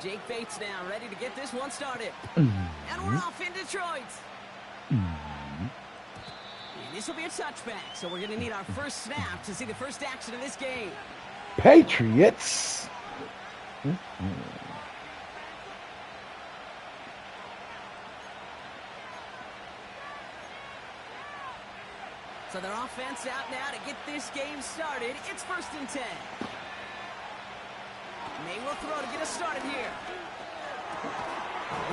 Jake Bates now ready to get this one started. And we're off in Detroit. And this will be a touchback, so we're going to need our first snap to see the first action of this game. Patriots. So their offense out now to get this game started. It's 1st and 10. May will throw to get us started here.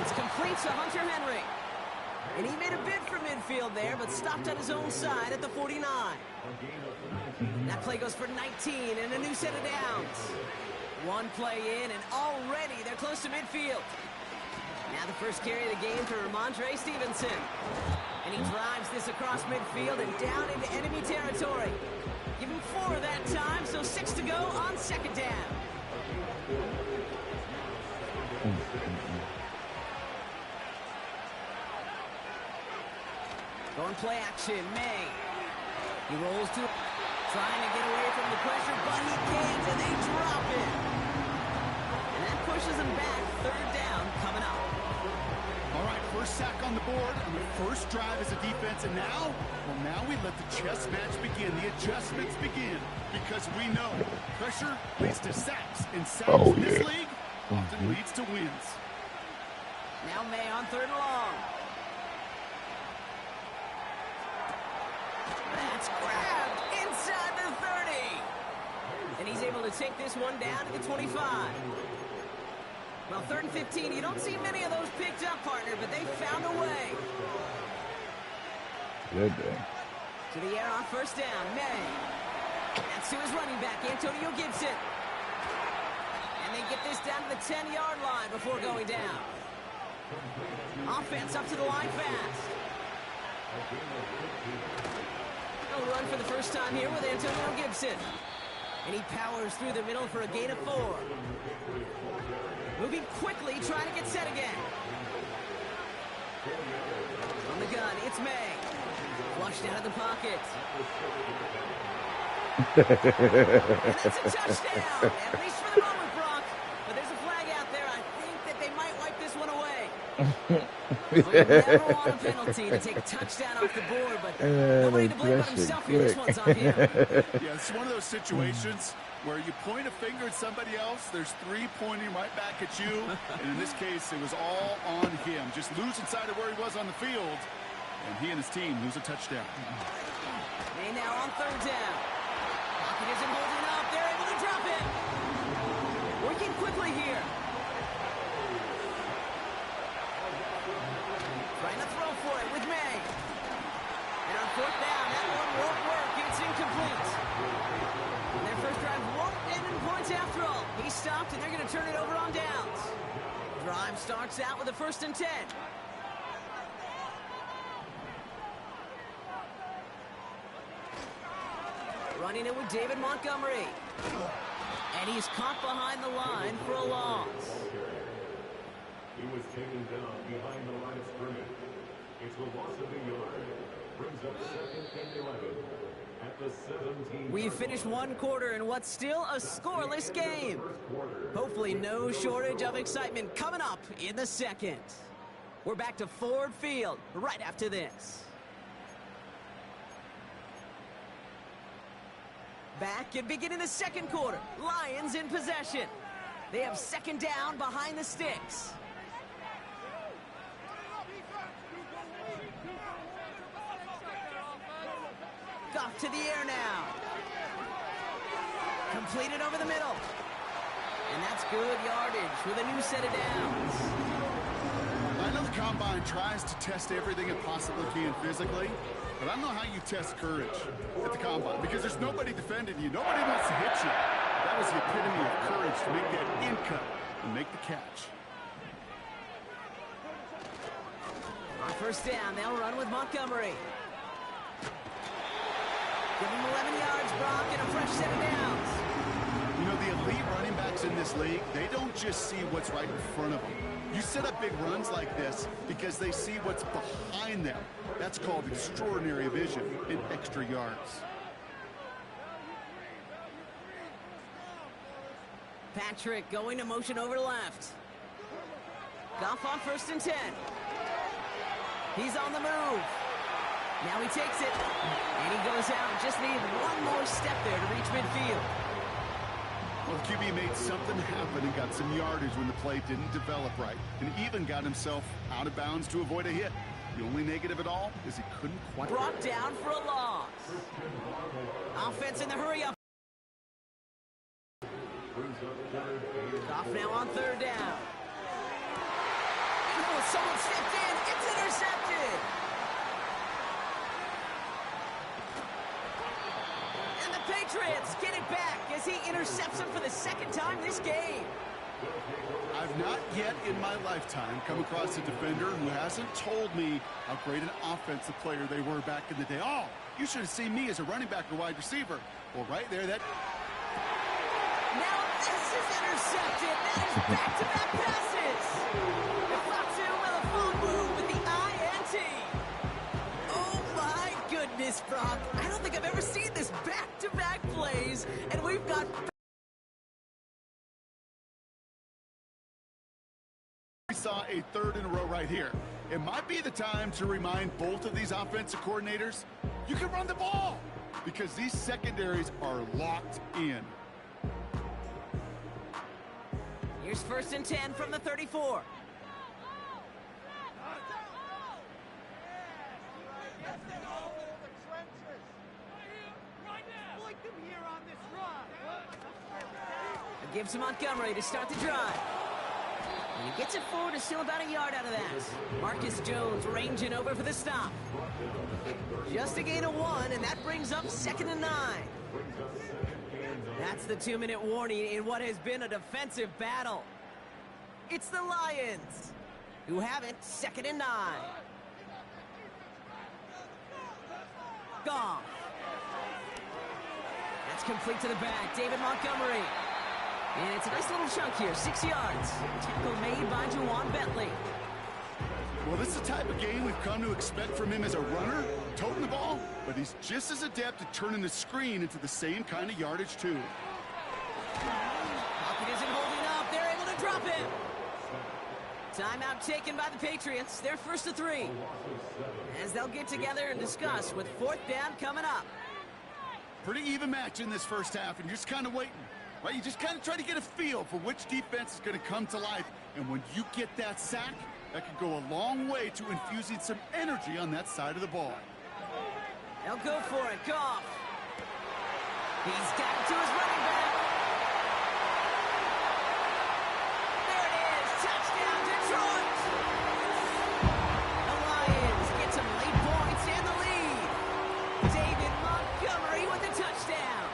It's complete to Hunter Henry. And he made a bid for midfield there, but stopped on his own side at the 49. That play goes for 19 and a new set of downs. One play in, and already they're close to midfield. Now the first carry of the game for Ramondre Stevenson. And he drives this across midfield and down into enemy territory. Give him 4 that time, so 6 to go on 2nd down. Going play action, May. He rolls to, trying to get away from the pressure, but he can't, and they drop it. And that pushes him back. 3rd down coming up. All right, first sack on the board on the first drive as a defense, and now we let the chess match begin. The adjustments begin, because we know pressure leads to sacks, and sacks in this league often leads to wins. Now May on 3rd and long. That's grabbed inside the 30. And he's able to take this one down to the 25. Well, 3rd and 15, you don't see many of those picked up, partner, but they found a way. Good day. To the air on 1st down, May. That's to his running back, Antonio Gibson. And they get this down to the 10-yard line before going down. Offense up to the line fast. He'll run for the first time here with Antonio Gibson. And he powers through the middle for a gain of 4. Moving quickly, trying to get set again. On the gun, it's May. Flushed out of the pocket. And that's a touchdown, at least for the moment, Brock. But there's a flag out there. I think that they might wipe this one away. We never want a penalty to take a touchdown off the board, but nobody to blame but himself here. This one's on him. Yeah, it's one of those situations where you point a finger at somebody else, there's 3 pointing right back at you, and in this case, it was all on him. Just losing sight of where he was on the field, and he and his team lose a touchdown. May now on 3rd down. Pocket isn't holding up. They're able to drop it. Working quickly here. Trying to throw for it with May. And on 4th down, that one won't work. It's incomplete. And their first drive won't end in points after all. He stopped, and they're going to turn it over on downs. Drive starts out with a 1st and 10. Running it with David Montgomery. And he's caught behind the line for a loss. He was taken down behind the line of scrimmage. It's the loss of a yard. Brings up 2nd and 11 at the 17. We finished one quarter in what's still a scoreless game. Hopefully no shortage of excitement coming up in the second. We're back to Ford Field right after this. Back and beginning the second quarter. Lions in possession. They have 2nd down behind the sticks. Off to the air now. Completed over the middle. And that's good yardage with a new set of downs. I know the Combine tries to test everything it possibly can physically, but I don't know how you test courage at the Combine, because there's nobody defending you. Nobody wants to hit you. That was the epitome of courage to make that in cut and make the catch. On 1st down, they'll run with Montgomery. Give him 11 yards, Brock, and a fresh set of downs. You know, the elite running backs in this league, they don't just see what's right in front of them. You set up big runs like this because they see what's behind them. That's called extraordinary vision and extra yards. Patrick going to motion over left. Goff on 1st and 10. He's on the move. Now he takes it. And he goes out. Just needed one more step there to reach midfield. Well, the QB made something happen and got some yardage when the play didn't develop right. And even got himself out of bounds to avoid a hit. The only negative at all is he couldn't quite... Brought down for a loss. Offense in the hurry-up. Goff now on 3rd down. Oh, someone stepped in. It's intercepted. And the Patriots get it back as he intercepts him for the 2nd time this game. I've not yet in my lifetime come across a defender who hasn't told me how great an offensive player they were back in the day. Oh, you should have seen me as a running back or wide receiver. Well, right there, that... Now this is intercepted. That is back-to-back passes. And Foxu with a full move with the INT. Oh, my goodness, Brock. I don't think I've ever seen this back-to-back plays, and we've got... We saw a 3rd in a row right here. It might be the time to remind both of these offensive coordinators, you can run the ball, because these secondaries are locked in. Here's 1st and 10 from the 34. It gives to Montgomery to start the drive. And he gets it forward to still about a yard out of that. Marcus Jones ranging over for the stop. Just a gain of 1, and that brings up 2nd and 9. That's the 2-minute warning in what has been a defensive battle. It's the Lions who have it, 2nd and 9. Goff. That's complete to the back. David Montgomery. And it's a nice little chunk here, 6 yards. Tackle made by Juwan Bentley. Well, this is the type of game we've come to expect from him as a runner, toting the ball, but he's just as adept at turning the screen into the same kind of yardage, too. Pocket isn't holding up. They're able to drop it. Timeout taken by the Patriots. They're 1st and 3. As they'll get together and discuss with 4th down coming up. Pretty even match in this first half, and you're just kind of waiting. Right? You just kind of try to get a feel for which defense is going to come to life. And when you get that sack, that could go a long way to infusing some energy on that side of the ball. They'll go for it. Goff. He's got it to his running back. There it is. Touchdown, Detroit. The Lions get some late points and the lead. David Montgomery with the touchdown.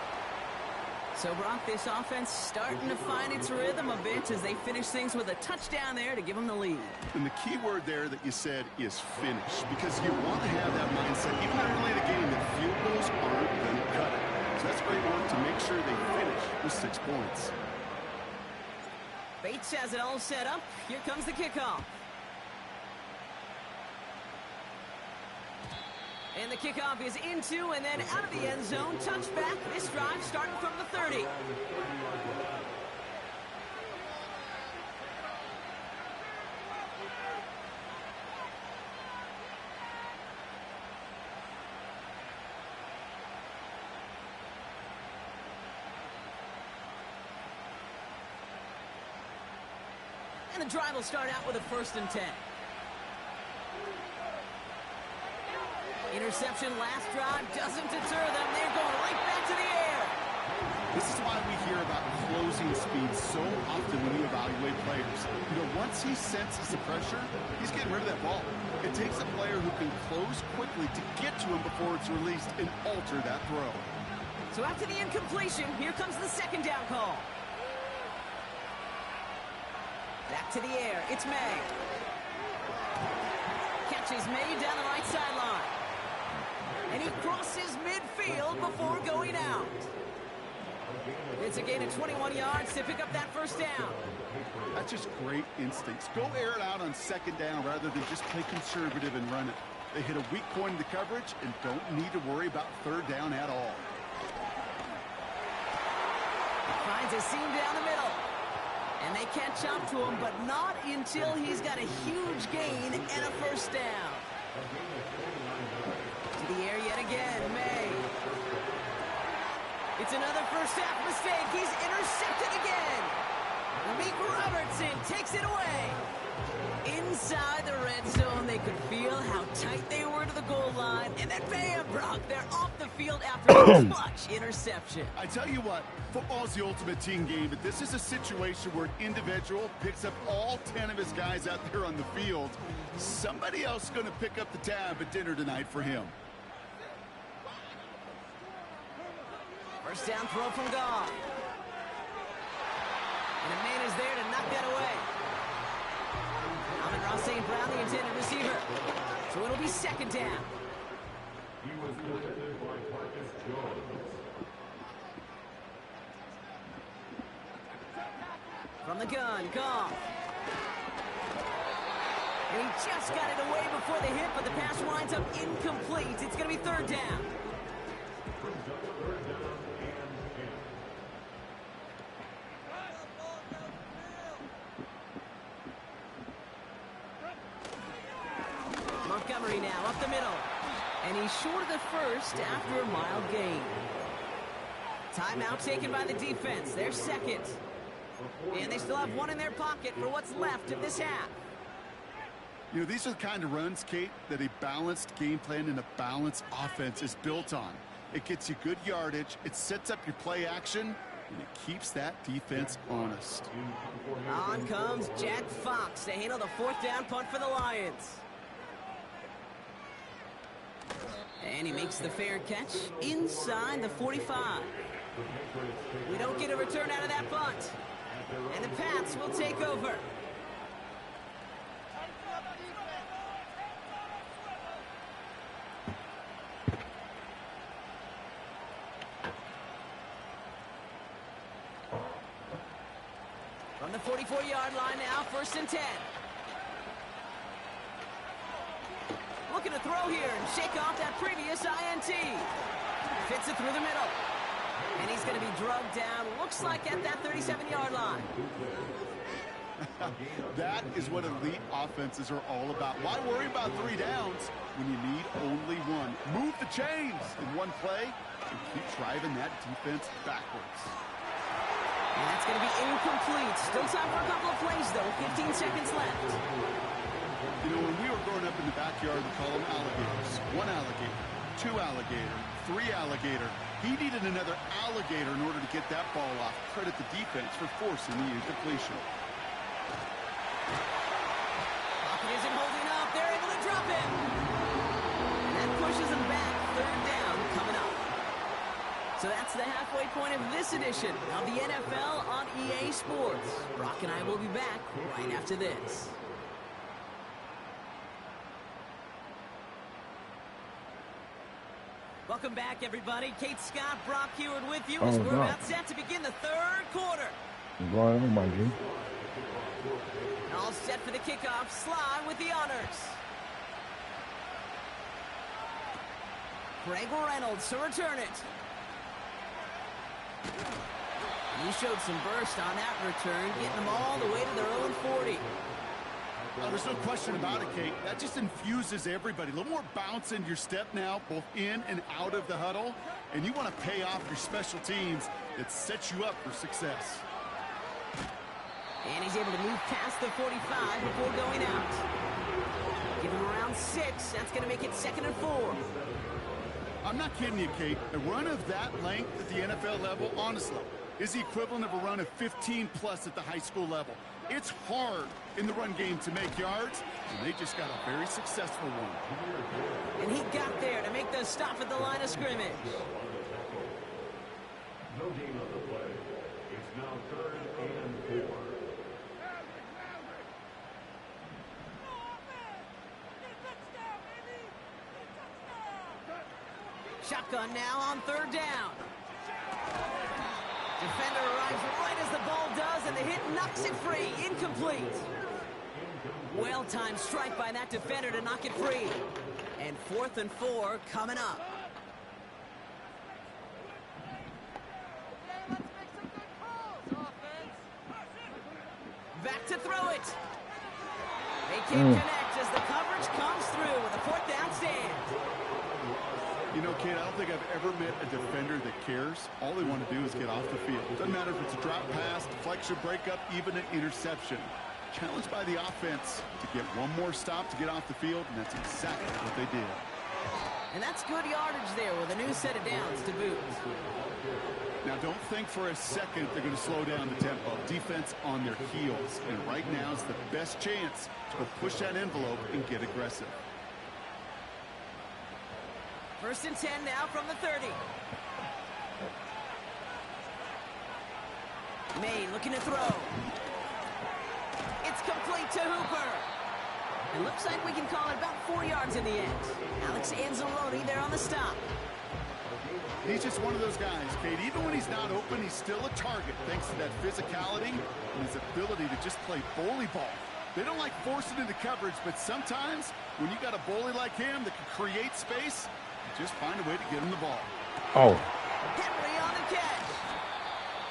So, Brock, this offense starting to find its rhythm a bit as they finish things with a touchdown there to give them the lead. And the key word there that you said is finish, because you want to have that mindset, even early in the game, that field goals aren't going to cut it. So that's great work to make sure they finish with 6 points. Bates has it all set up. Here comes the kickoff. And the kickoff is into and then out of the end zone. Touchback. This drive starting from the 30. And the drive will start out with a 1st and 10. Interception last drive doesn't deter them. They're going right back to the air. This is why we hear about closing speed so often when you evaluate players. You know, once he senses the pressure, he's getting rid of that ball. It takes a player who can close quickly to get to him before it's released and alter that throw. So after the incompletion, here comes the 2nd down call. Back to the air. It's May. Catch is made down the right sideline. And he crosses midfield before going out. It's a gain of 21 yards to pick up that 1st down. That's just great instincts. Go air it out on 2nd down rather than just play conservative and run it. They hit a weak point in the coverage and don't need to worry about 3rd down at all. Finds a seam down the middle. And they catch up to him, but not until he's got a huge gain and a first down. To the air yet again, May. It's another first half mistake. He's intercepted again. Meek Robertson takes it away. Inside the red zone, they could feel how tight they were to the goal line. And then bam, Brock, they're off the field after a clutch interception. I tell you what, football's the ultimate team game, but this is a situation where an individual picks up all 10 of his guys out there on the field. Somebody else is going to pick up the tab at dinner tonight for him. First down throw from Goff. And a man is there to knock that away. Amon-Ra St. Brown, the intended receiver. So it'll be second down. He was defended by Marcus Jones. From the gun, Goff. And he just got it away before the hit, but the pass winds up incomplete. It's going to be third down. Montgomery now up the middle. And he's short of the first after a mild gain. Timeout taken by the defense. They're second. And they still have one in their pocket for what's left of this half. You know, these are the kind of runs, Kate, that a balanced game plan and a balanced offense is built on. It gets you good yardage, it sets up your play action, and it keeps that defense honest. On comes Jack Fox to handle the fourth down punt for the Lions. And he makes the fair catch inside the 45. We don't get a return out of that punt. And the Pats will take over. From the 44-yard line now, first and 10. Looking to throw here and shake off that previous INT. Fits it through the middle. And he's going to be drugged down, looks like at that 37-yard line. That is what elite offenses are all about. Why worry about 3 downs when you need only one? Move the chains in one play and keep driving that defense backwards. And that's going to be incomplete. Still time for a couple of plays, though. 15 seconds left. You know, when we were growing up in the backyard, we call them alligators. 1 alligator, 2 alligator, 3 alligator. He needed another alligator in order to get that ball off. Credit the defense for forcing the incompletion. Pocket isn't holding up. They're able to drop him. And that pushes him back. Third down coming up. So that's the halfway point of this edition of the NFL on EA Sports. Brock and I will be back right after this. Welcome back, everybody. Kate Scott, Brock Heward with you as we're about set to begin the third quarter. All set for the kickoff. Sly with the honors. Craig Reynolds to return it. He showed some burst on that return, getting them all the way to their own 40. There's no question about it, Kate. That just infuses everybody. A little more bounce in your step now, both in and out of the huddle. And you want to pay off your special teams that sets you up for success. And he's able to move past the 45 before going out. Give him around 6. That's going to make it 2nd and 4. I'm not kidding you, Kate. A run of that length at the NFL level, honestly, is the equivalent of a run of 15-plus at the high school level. It's hard in the run game to make yards, and they just got a very successful one. And he got there to make the stop at the line of scrimmage. No gain on the play. It's now 3rd and 4. Shotgun now on 3rd down. Defender arrives right as the ball does, and the hit knocks it free. Incomplete. Well-timed strike by that defender to knock it free. And 4th and 4 coming up. to throw it. They can't connect as the coverage comes through with a 4th down stand. You know, kid, I don't think I've ever met a defender that cares. All they want to do is get off the field. Doesn't matter if it's a drop pass, deflection, breakup, even an interception. Challenged by the offense to get one more stop to get off the field, and that's exactly what they did. And that's good yardage there with a new set of downs to boot. Now, don't think for a second they're going to slow down the tempo. Defense on their heels, and right now is the best chance to push that envelope and get aggressive. 1st and 10 now from the 30. May looking to throw. It's complete to Hooper. It looks like we can call it about 4 yards in the end. Alex Anzalone there on the stop. He's just one of those guys, Kate. Even when he's not open, he's still a target thanks to that physicality and his ability to just play bully ball. They don't like forcing into coverage, but sometimes when you got a bully like him that can create space, just find a way to get him the ball. Oh. Henry on the catch.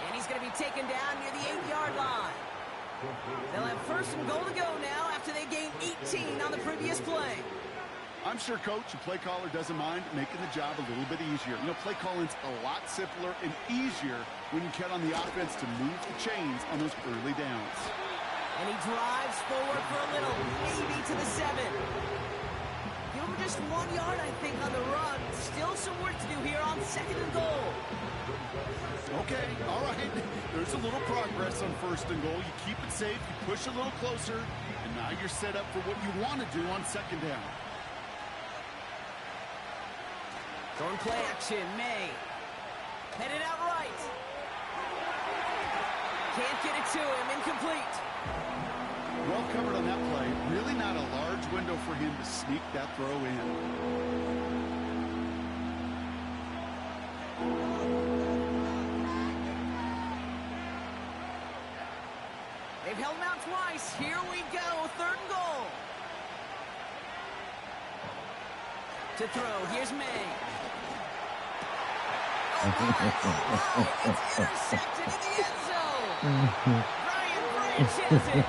And he's going to be taken down near the 8-yard line. They'll have 1st and goal to go now after they gained 18 on the previous play. I'm sure coach and play caller doesn't mind making the job a little bit easier. You know, play calling's a lot simpler and easier when you count on the offense to move the chains on those early downs. And he drives forward for a little, maybe to the 7. Give him just 1 yard, I think, on the run. Still some work to do here on 2nd and goal. Okay, all right. There's a little progress on 1st and goal. You keep it safe, you push a little closer, and now you're set up for what you want to do on 2nd down. Throwing play action, May. Headed out right. Can't get it to him, incomplete. Well covered on that play. Really not a large window for him to sneak that throw in. They've held him out twice. Here we go, 3rd and goal. To throw, here's May. Oh, my. It's intercepted in the end zone. Brian Branch has it.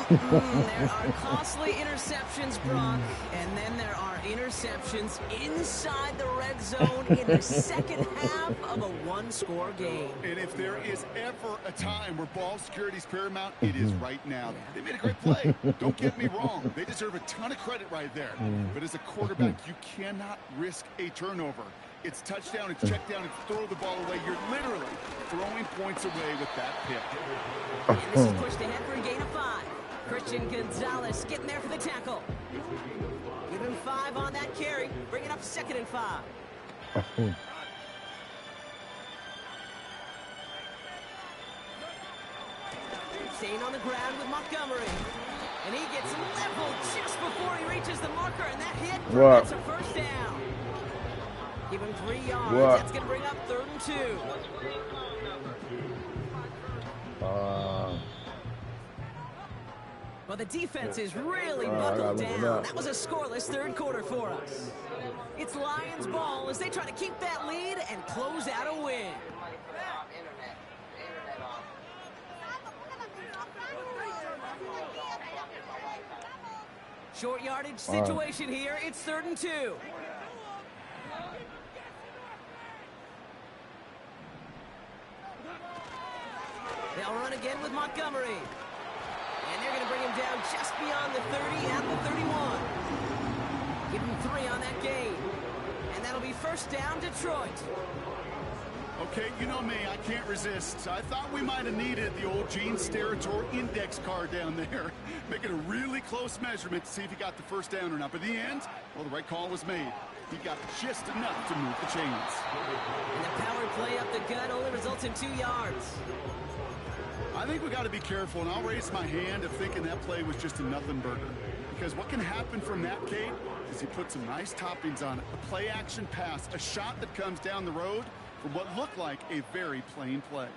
There are costly interceptions, Brock, and then there are interceptions inside the red zone in the 2nd half of a 1-score game. And if there is ever a time where ball security is paramount, it is right now. They made a great play. Don't get me wrong. They deserve a ton of credit right there. But as a quarterback, you cannot risk a turnover. It's touchdown, it's check down, it's throw the ball away. You're literally throwing points away with that pick. And this is pushed ahead for a gain of 5. Christian Gonzalez getting there for the tackle. Give him 5 on that carry. Bring it up 2nd and 5. Staying on the ground with Montgomery. And he gets leveled just before he reaches the marker, and that hit prevents a 1st down. Give him 3 yards. That's going to bring up 3rd and 2. Well, the defense is really buckled down. That was a scoreless 3rd quarter for us. It's Lions ball as they try to keep that lead and close out a win. Short yardage situation here. It's 3rd and 2. They'll run again with Montgomery. And they're going to bring him down just beyond the 30 at the 31. Give him 3 on that gain. And that'll be 1st down, Detroit. Okay, you know me, I can't resist. I thought we might have needed the old Gene Steratore index card down there. Making a really close measurement to see if he got the 1st down or not. But in the end, well, the right call was made. He got just enough to move the chains. And the power play up the gut only results in 2 yards. I think we got to be careful, and I'll raise my hand of thinking that play was just a nothing burger. Because what can happen from that, Kate, is he put some nice toppings on it. A play-action pass, a shot that comes down the road from what looked like a very plain play.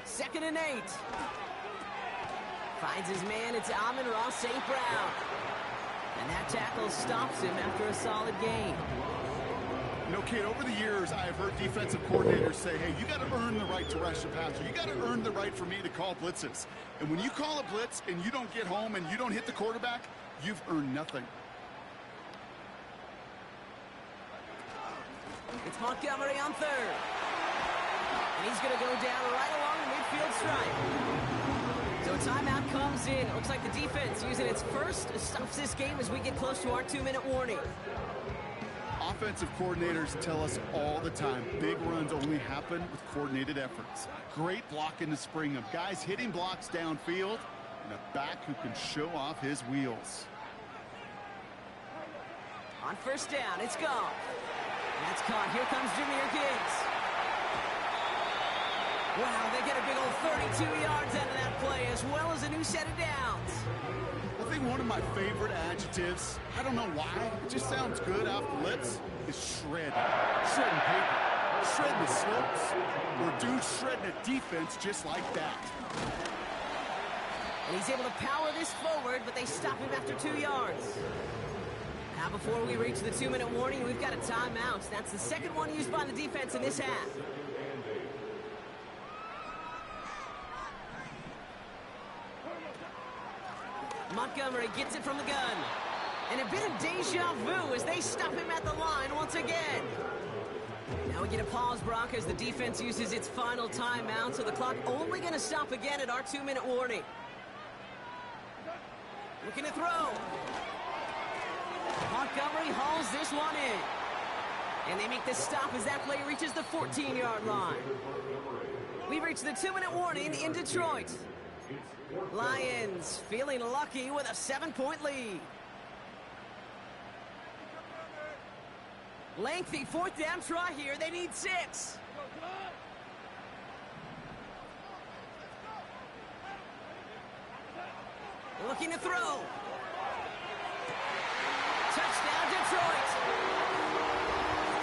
2nd and 8. Finds his man, it's Amon-Ra St. Brown. And that tackle stops him after a solid gain. You know, kid, over the years, I've heard defensive coordinators say, hey, you got to earn the right to rush the passer. You got to earn the right for me to call blitzes. And when you call a blitz and you don't get home and you don't hit the quarterback, you've earned nothing. It's Montgomery on third. And he's going to go down right along the midfield stripe. So a timeout comes in. It looks like the defense using its first stops this game as we get close to our 2-minute warning. Offensive coordinators tell us all the time, big runs only happen with coordinated efforts. Great blocking to spring them. Guys hitting blocks downfield, and a back who can show off his wheels. On first down, it's gone. That's caught. Here comes Jahmyr Gibbs. Wow, they get a big old 32 yards out of that play, as well as a new set of downs. I think one of my favorite adjectives, I don't know why, it just sounds good off the lips, is shred. Shredding paper. Shredding the slopes. Or dude shredding a defense just like that. And he's able to power this forward, but they stop him after 2 yards. Now before we reach the 2-minute warning, we've got a timeout. That's the second one used by the defense in this half. Montgomery gets it from the gun. And a bit of deja vu as they stop him at the line once again. Now we get a pause, Brock, as the defense uses its final timeout, so the clock only going to stop again at our 2-minute warning. Looking to throw. Montgomery hauls this one in. And they make this stop as that play reaches the 14-yard line. We've reached the 2-minute warning in Detroit. Lions feeling lucky with a 7-point lead. Lengthy fourth down try here. They need 6. Looking to throw. Touchdown, Detroit.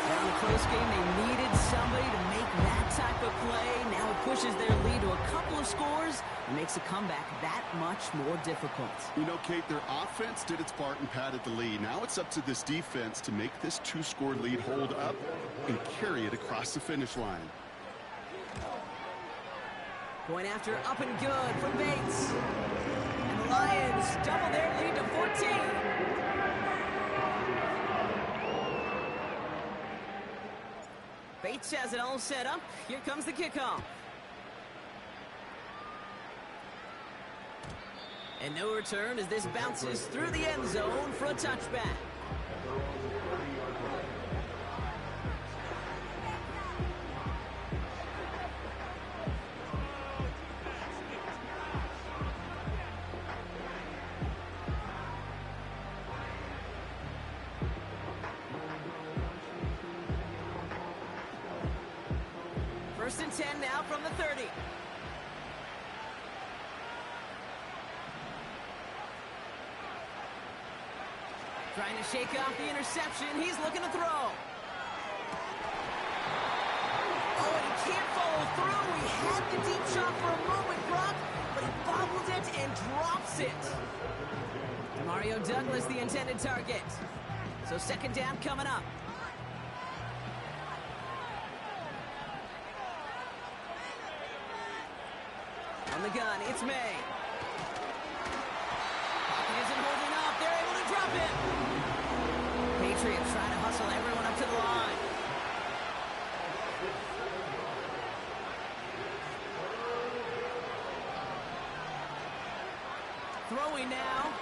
Down the close game, they needed somebody to make that type of play. Now it pushes their lead to a couple of scores and makes a comeback that much more difficult. You know, Kate, their offense did its part and padded the lead. Now it's up to this defense to make this 2-score lead hold up and carry it across the finish line. Going after up and good from Bates. And the Lions double their lead to 14. Bates has it all set up. Here comes the kickoff. And no return as this bounces through the end zone for a touchback. First and 10 now from the 30. Trying to shake off the interception. He's looking to throw. Oh, and he can't follow through. He had the deep shot for a moment, Brock, but he bobbled it and drops it. Mario Douglas, the intended target. So second down coming up. On the gun, it's May. Pocket isn't holding up. They're able to drop it. Patriots trying to hustle everyone up to the line. Throwing now.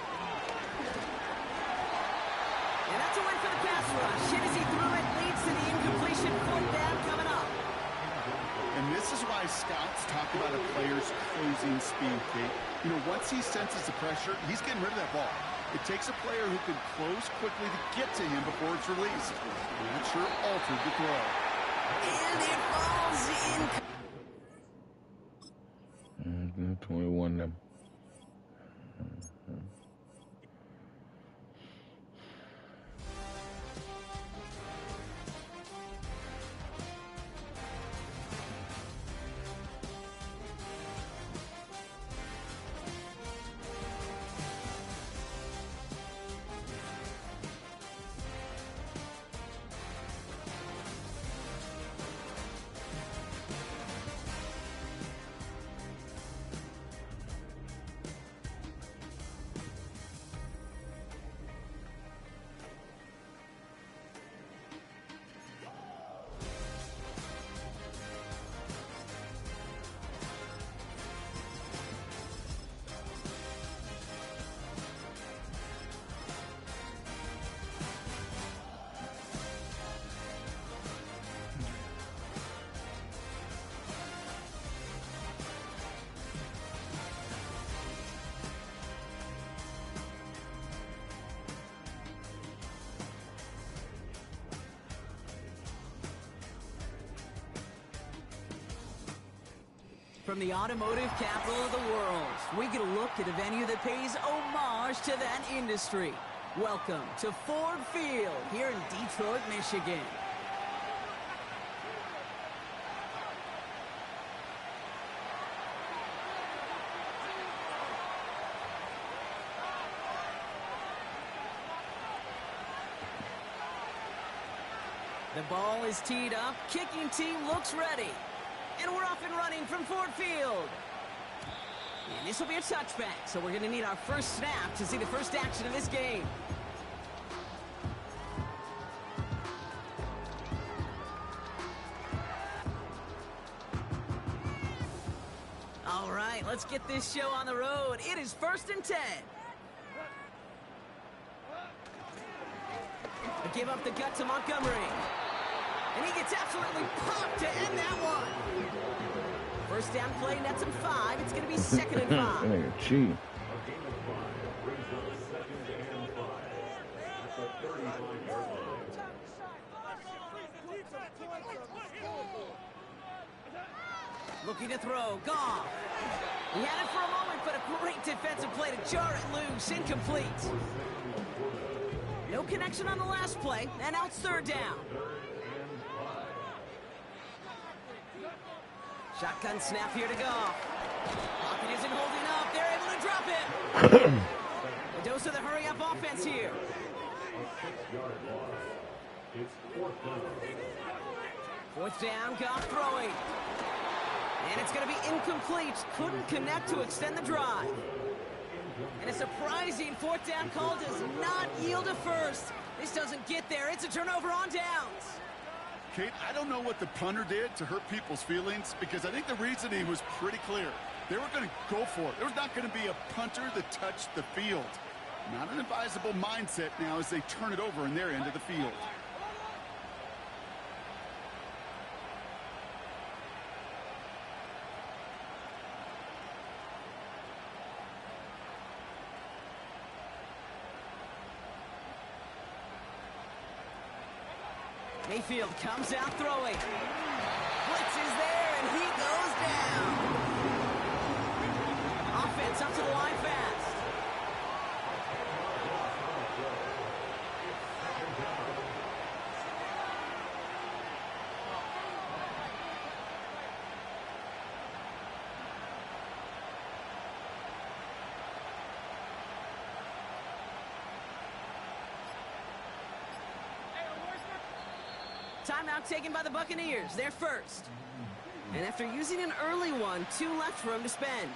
And that's a win for the pass rush. Hit as he threw it, leads to the incompletion. Fourth down coming up. And this is why scouts talk about a player's closing speed, Kate. You know, once he senses the pressure, he's getting rid of that ball. It takes a player who can close quickly to get to him before it's released. And that sure altered the throw. And it falls in. 21 them. From the automotive capital of the world, we get a look at a venue that pays homage to that industry. Welcome to Ford Field here in Detroit, Michigan. The ball is teed up, kicking team looks ready. And we're off and running from Ford Field. And this will be a touchback, so we're going to need our first snap to see the first action of this game. All right, let's get this show on the road. It is 1st and 10. Give up the gut to Montgomery. And he gets absolutely popped to end that one. First down play, nets him 5. It's going to be 2nd and 5. That nigga cheating. Looking to throw, Goff. He had it for a moment, but a great defensive play to jar it loose, incomplete. No connection on the last play, and now it's 3rd down. Shotgun snap here to Goff. Pocket isn't holding up. They're able to drop it. A dose of the hurry-up offense here. Fourth down, Goff throwing. And it's going to be incomplete. Couldn't connect to extend the drive. And a surprising 4th down call does not yield a first. This doesn't get there. It's a turnover on downs. Kate, I don't know what the punter did to hurt people's feelings, because I think the reasoning was pretty clear. They were going to go for it. There was not going to be a punter that touched the field. Not an advisable mindset now as they turn it over in their end of the field. Mayfield comes out throwing. Blitz is there, and he goes down. Offense up to the line fast. Timeout taken by the Buccaneers. They're first. And after using an early one, 2 left for him to spend.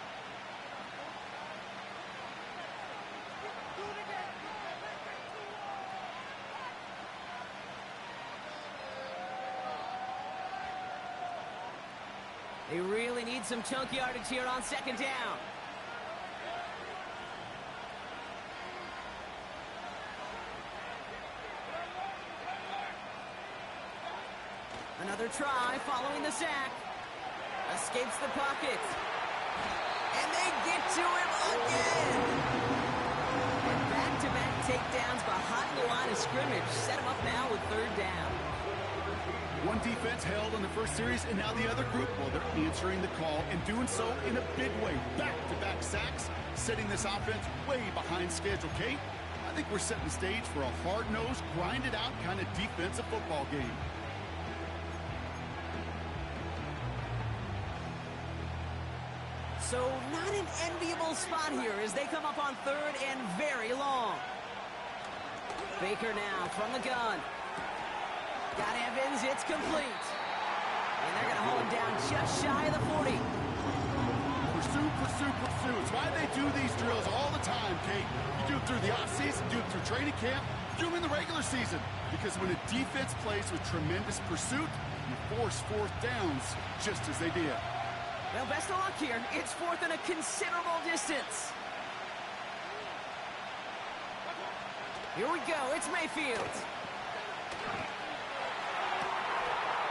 They really need some chunk yardage here on 2nd down. Another try following the sack. Escapes the pocket. And they get to him again. And back-to-back takedowns behind the line of scrimmage. Set him up now with 3rd down. One defense held in the first series, and now the other group, well, they're answering the call and doing so in a big way. Back-to-back sacks, setting this offense way behind schedule. Kate, I think we're setting the stage for a hard-nosed, grinded-out kind of defensive football game. So not an enviable spot here as they come up on 3rd and very long. Baker now from the gun. Got Evans, it's complete. And they're going to hold him down just shy of the 40. Pursue, pursue, pursue. It's why they do these drills all the time, Kate. You do it through the offseason, do it through training camp, do them in the regular season. Because when a defense plays with tremendous pursuit, you force 4th downs just as they did. Well, best of luck here. It's 4th and a considerable distance. Here we go. It's Mayfield.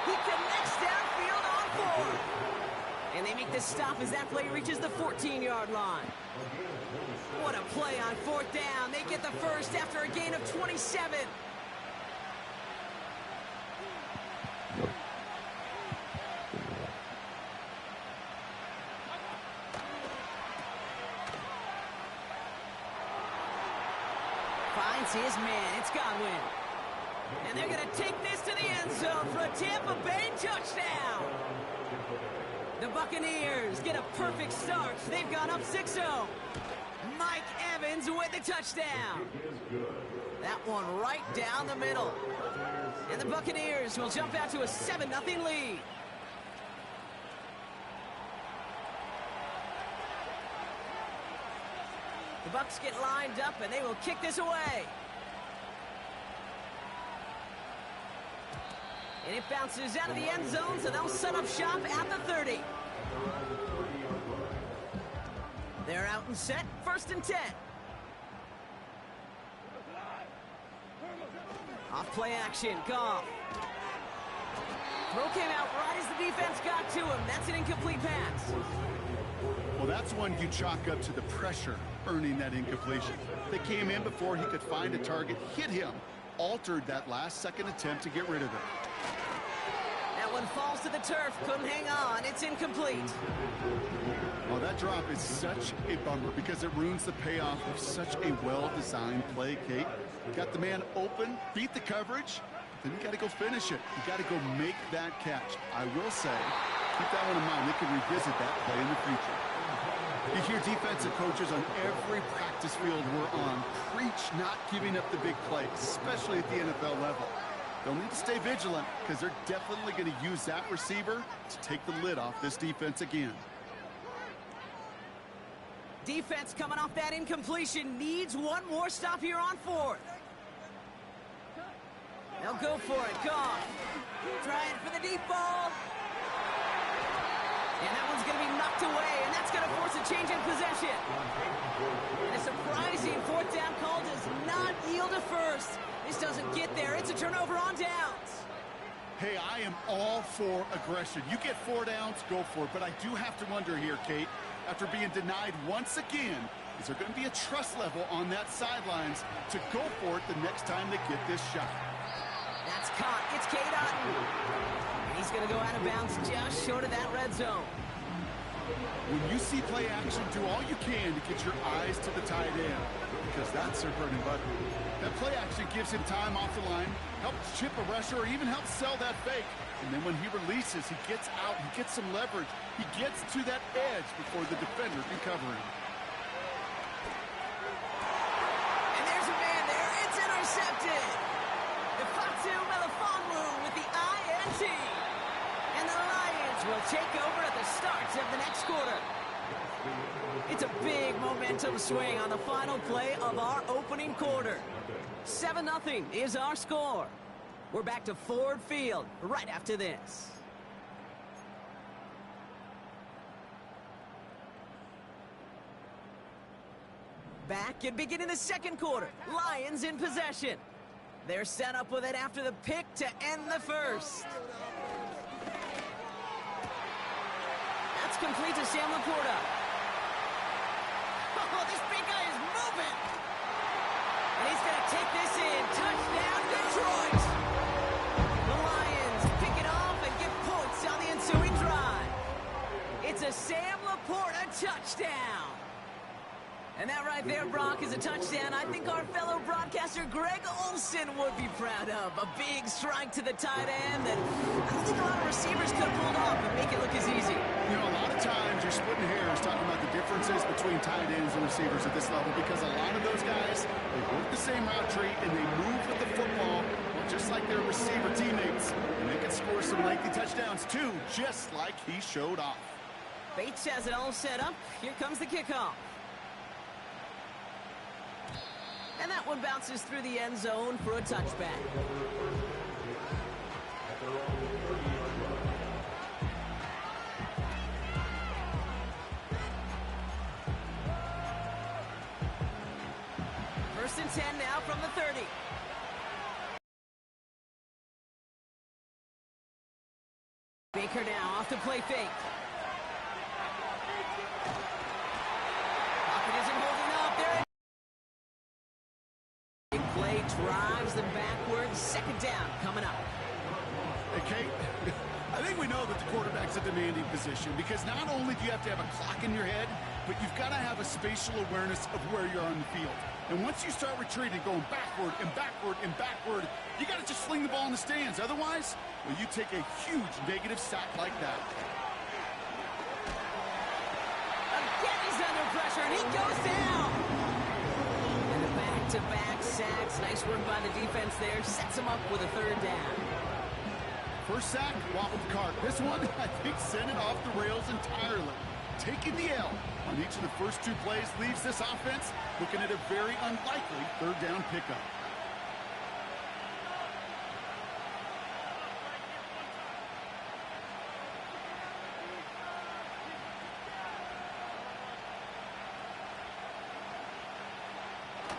He connects downfield on 4. And they make the stop as that play reaches the 14-yard line. What a play on 4th down. They get the first after a gain of 27. his man. It's Godwin. And they're going to take this to the end zone for a Tampa Bay touchdown. The Buccaneers get a perfect start. They've gone up 6-0. Mike Evans with the touchdown. That one right down the middle. And the Buccaneers will jump out to a 7-0 lead. The Bucs get lined up, and they will kick this away. And it bounces out of the end zone, so they'll set up shop at the 30. They're out and set, 1st and 10. Off play action, Goff. Throw came out right as the defense got to him. That's an incomplete pass. Well, that's one you chalk up to the pressure earning that incompletion. They came in before he could find a target, hit him, altered that last-second attempt to get rid of it. That one falls to the turf, couldn't hang on. It's incomplete. Well, that drop is such a bummer because it ruins the payoff of such a well-designed play, Kate. Got the man open, beat the coverage, then you got to go finish it. You got to go make that catch. I will say, keep that one in mind. They can revisit that play in the future. You hear defensive coaches on every practice field we're on preach not giving up the big plays, especially at the NFL level. They'll need to stay vigilant because they're definitely going to use that receiver to take the lid off this defense again. Defense coming off that incompletion needs one more stop here on 4th. They'll go for it. Goff trying for the deep ball. And that one's going to be knocked away, and that's going to force a change in possession. And a surprising 4th down call does not yield a first. This doesn't get there. It's a turnover on downs. Hey, I am all for aggression. You get 4 downs, go for it. But I do have to wonder here, Kate, after being denied once again, is there going to be a trust level on that sidelines to go for it the next time they get this shot? That's caught. It's Cade Otton. And he's going to go out of bounds just short of that red zone. When you see play action, do all you can to get your eyes to the tight end, because that's their bread and butter. That play action gives him time off the line, helps chip a rusher, or even helps sell that fake. And then when he releases, he gets out, he gets some leverage. He gets to that edge before the defender can cover him. And there's a man there. It's intercepted. Ifatu Melifonwu with the INT. And the Lions will take over at the start of the next quarter. It's a big momentum swing on the final play of our opening quarter. 7-0 is our score. We're back to Ford Field right after this. Back and beginning the second quarter. Lions in possession. They're set up with it after the pick to end the first. That's complete to Sam Laporta. Oh, this big guy is moving. And he's going to take this in. Touchdown, Detroit. The Lions pick it off and get points on the ensuing drive. It's a Sam Laporta touchdown. And that right there, Brock, is a touchdown I think our fellow broadcaster Greg Olsen would be proud of. A big strike to the tight end that I don't think a lot of receivers could have pulled off and make it look as easy. You know, a lot of times you're splitting hairs talking about the differences between tight ends and receivers at this level, because a lot of those guys, they work the same route tree and they move with the football just like their receiver teammates. And they can score some lengthy touchdowns too, just like he showed off. Bates has it all set up. Here comes the kickoff. And that one bounces through the end zone for a touchback. First and 10 now from the 30. Baker now off the play fake. Pocket isn't holding up. There play drives them backwards. Second down coming up. Hey, Kate, I think we know that the quarterback's a demanding position, because not only do you have to have a clock in your head, but you've got to have a spatial awareness of where you're on the field. And once you start retreating, going backward and backward and backward, you got to just sling the ball in the stands. Otherwise, well, you take a huge negative sack like that. Again, he's under pressure, and he goes down. And the back-to-back sacks. Nice work by the defense there. Sets him up with a third down. First sack, wobbled the cart. This one, I think, sent it off the rails entirely. Taking the L on each of the first two plays leaves this offense looking at a very unlikely third down pickup.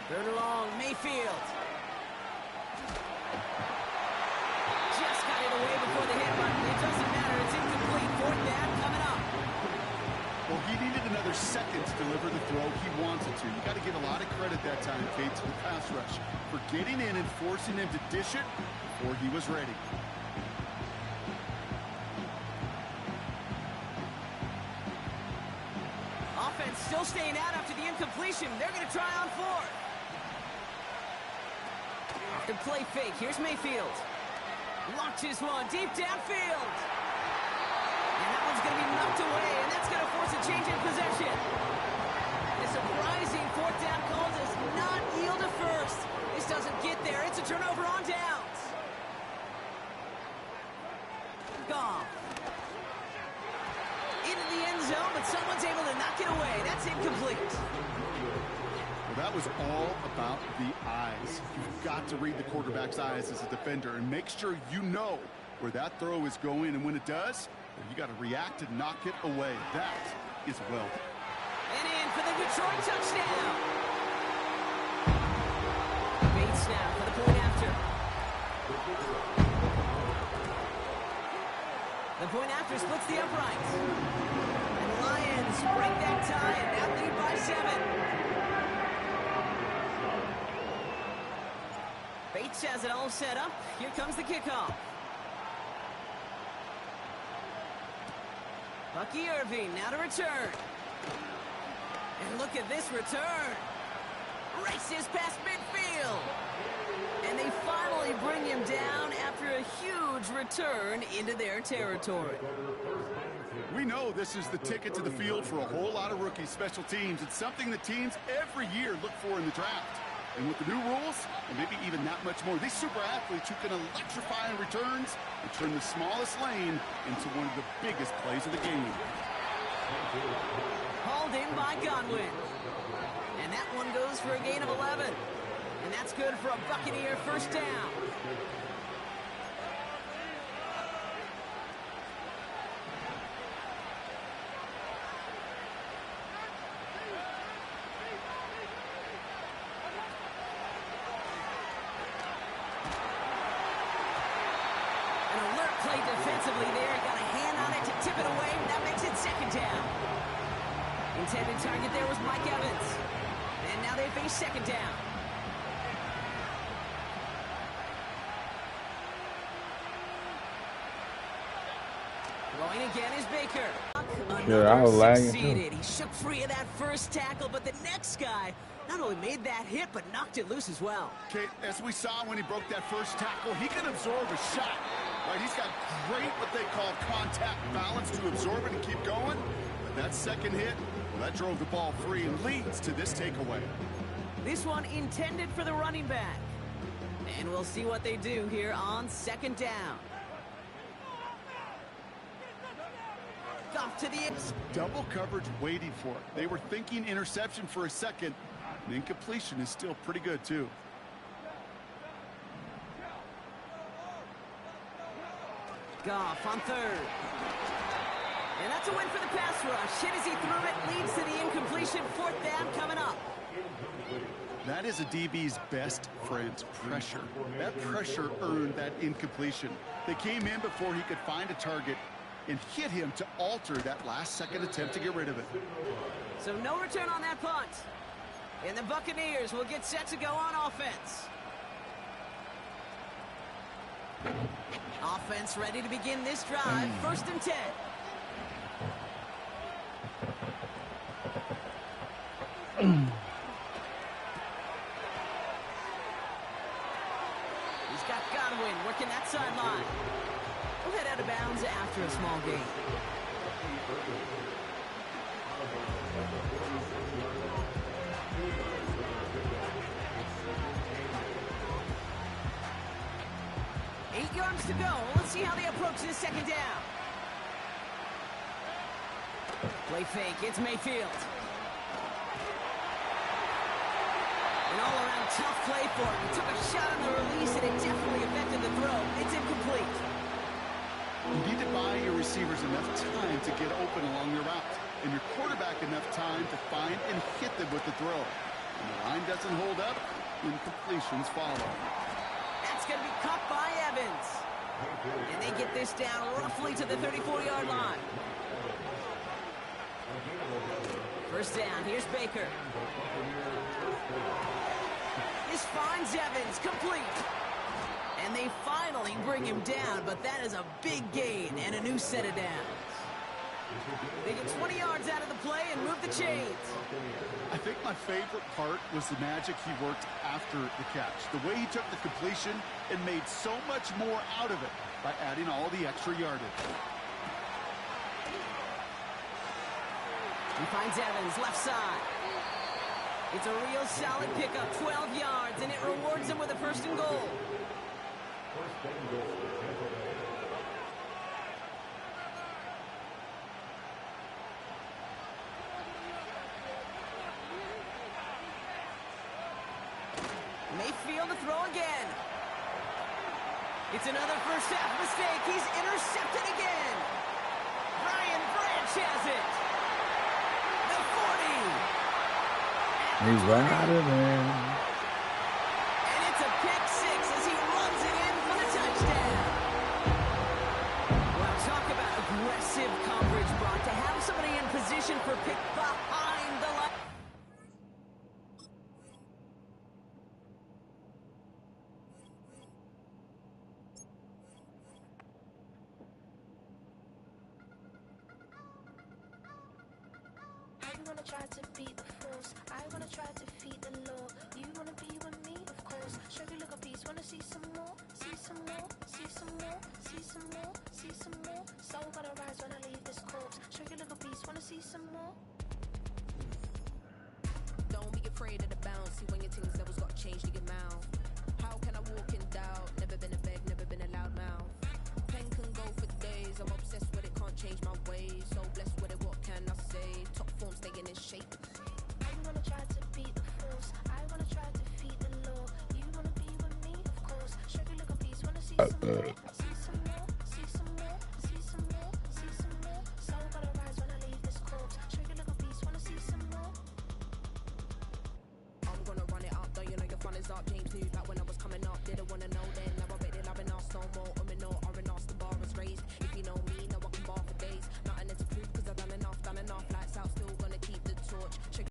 Third and long, Mayfield. Just got it away before the hit button. It doesn't matter. It's incomplete. Fourth down coming up. Well, he needed another second to deliver the throw he wanted to. You got to give a lot of credit that time, Kate, to the pass rush for getting in and forcing him to dish it before he was ready. Offense still staying out after the incompletion. They're going to try on fourth. The play fake. Here's Mayfield. Launches one deep downfield. And that one's going to be knocked away, and that's going to force a change in possession. The surprising fourth down call does not yield a first. This doesn't get there. It's a turnover on downs. Goff. Into the end zone, but someone's able to knock it away. That's incomplete. Well, that was all about the eyes. You've got to read the quarterback's eyes as a defender and make sure you know where that throw is going, and when it does, you got to react and knock it away. That is well. And in for the Detroit touchdown. Bates now for the point after. The point after splits the uprights. And the Lions break that tie and now lead by 7. Bates has it all set up. Here comes the kickoff. Bucky Irving now to return. And look at this return. Races past midfield. And they finally bring him down after a huge return into their territory. We know this is the ticket to the field for a whole lot of rookie special teams. It's something that teams every year look for in the draft. And with the new rules, and maybe even that much more, these super athletes who can electrify in returns and turn the smallest lane into one of the biggest plays of the game. Hauled in by Godwin. And that one goes for a gain of 11. And that's good for a Buccaneer first down. Play defensively there, got a hand on it to tip it away, and that makes it second down. Intended target there was Mike Evans. And now they face second down. Throwing again is Baker. Yeah, I was lagging too. He shook free of that first tackle, but the next guy not only made that hit, but knocked it loose as well. Kate, as we saw when he broke that first tackle, he can absorb a shot. Right, he's got great what they call contact balance to absorb it and keep going. But that second hit, well, that drove the ball free and leads to this takeaway. This one intended for the running back. And we'll see what they do here on second down. Off to the double coverage waiting for it. They were thinking interception for a second. And incompletion is still pretty good, too. Goff on third. And that's a win for the pass rush. Hit as he threw it, leads to the incompletion. Fourth down coming up. That is a DB's best friend, pressure. That pressure earned that incompletion. They came in before he could find a target and hit him to alter that last-second attempt to get rid of it. So no return on that punt. And the Buccaneers will get set to go on offense. Offense ready to begin this drive. First and 10. outside line. We'll head out of bounds after a small gain. Eight yards to go. Let's see how they approach this second down. Play fake. It's Mayfield. An all-around tough play for him. He took a shot on the release, and it definitely affected the throw. It's incomplete. You need to buy your receivers enough time to get open along your route, and your quarterback enough time to find and hit them with the throw. When the line doesn't hold up, incompletions follow. That's going to be caught by Evans. And they get this down roughly to the 34-yard line. First down, here's Baker. This finds Evans, complete. And they finally bring him down, but that is a big gain and a new set of downs. They get 20 yards out of the play and move the chains. I think my favorite part was the magic he worked after the catch. The way he took the completion and made so much more out of it by adding all the extra yardage. He finds Evans, left side. It's a real solid pickup, 12 yards, and it rewards him with a first and goal. Mayfield to throw again. It's another first half mistake. He's intercepted again. Brian Branch has it. The 40. He's riding in. And it's a pick six as he runs it in for the touchdown. Well, talk about aggressive coverage, Brock. To have somebody in position for pick behind the line. I wanna try to beat the force. I wanna try to defeat the law. You wanna be with me, of course. Show you look a piece. Wanna see some more? See some more? See some more? See some more? See some more? Soul gonna rise when I leave this corpse. Show you look a piece. Wanna see some more? Don't be afraid of the bounce. See when your things levels got changed to your mouth. How can I walk in doubt? Never been a beg, never been a loud mouth. Pen can go for days. I'm obsessed with it, can't change my ways. So blessed with it, what can I say? Top form staying in shape. I wanna try to beat the force. I wanna try to defeat the law. You wanna be with me, of course. Show you look a piece. Wanna see some more? See some more? See some more? See some more? See some more? Soul gonna rise when I leave this corpse. Show you look a piece. Wanna see some more? I'm gonna run it up, though you know your fun is up. James News, like when I'm